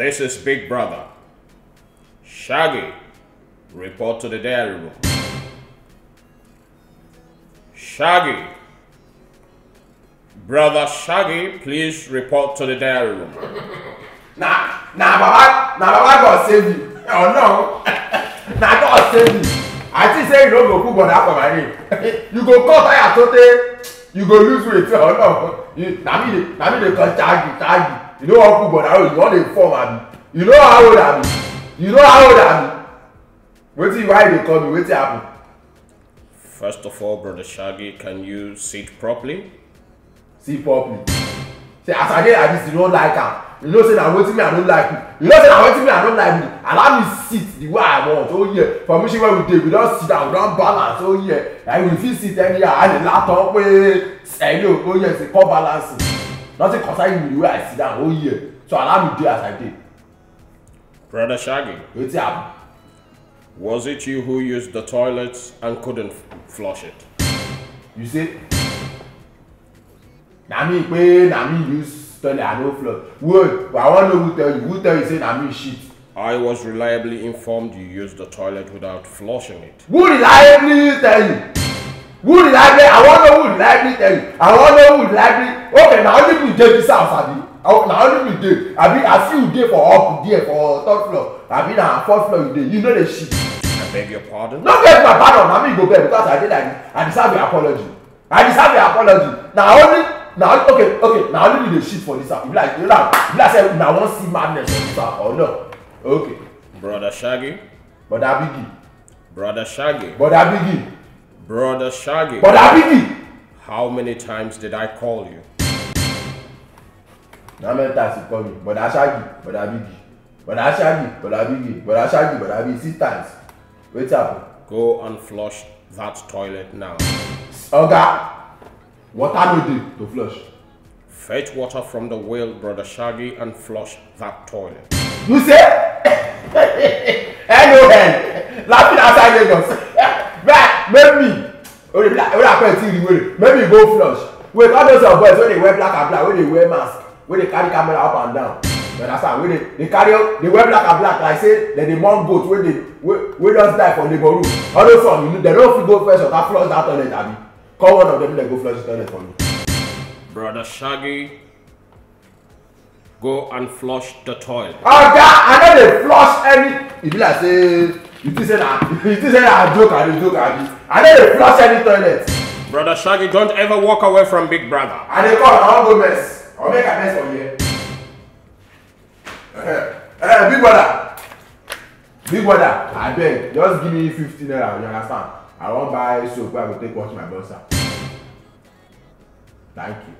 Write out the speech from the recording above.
This is Big Brother. Shaggi, report to the dairy room. Shaggi. Brother Shaggi, please report to the dairy room. Baba God save you. Oh no. God save you. I think say you don't go put Broda for my name. You go cut tire today. You go lose weight. Oh no. Na me dey call Shaggi. You know how put Broda, you want to form abi. You know how old I be. Wetin why they call me? Wetin happen? First of all, Brother Shaggi, can you sit properly? Sit properly. Say as I dey like this, you don't like am. You know say na wetin me I don't like you. You know say na wetin me I don't like you. Allow me sit the way I want. Oh yeah. For me, when we dey, we don sit down, we don balance. Oh yeah. Like we fit sit anyhow. I dey laugh on wey. Oh yeah, say come balance. Nothing concern me the way I sit down. Oh yeah. So allow me dey as I dey. Brother Shaggi, Wetin happen? was it you who used the toilets and couldn't flush it? You say? Na me use toilet and no flush. Wait, I wan know who tell you. Who tell you say na me shit? I was reliably informed you used the toilet without flushing it. Who reliably tell you? I wan know who reliably tell you. Okay, na only me dey this house abi? Na only me dey. Abi I see you dey for up there for third floor. Abi na fourth floor you dey. You know the shit. I beg your pardon? No get my pardon. Na me go beg because I dey like this. I deserve your apology. Okay. Na only me dey shit for this house. You like say na wan see madness for this house or no? Okay. Brother Shaggi. Brother Biggie. Brother Shaggi. Brother Biggie. Brother Shaggi. Brother Biggie. How many times did I call you? How many times you call me? Brother Shaggi. Brother Biggie. Brother Shaggi. Brother Biggie. Brother Shaggi. Brother Biggie. 6 times. What's happen? Go and flush that toilet now. Oga. Water no dey to flush. Fetch water from the well, Brother Shaggi, and flush that toilet. You say? Hello, laughing outside Lagos. Maybe go flush. Wait, all those boys when they wear black and black, when they wear mask, when they carry camera up and down. You understand? When they wear black and black, like say they mourn goat when they just die for labor room. All those ones, they don't go first or flush that toilet, abi. Call one of them, they go flush the toilet for me. Brother Shaggi, go and flush the toilet. Oga, I know they flush any. If you like say, you think say na joke, I know they flush any toilet. Brother Shaggi, don't ever walk away from Big Brother. And they call, I won't go mess. I'll make a mess for you. Big brother, I beg, just give me 15 naira, you understand? I won't buy soap, I will take wash my boss. Thank you.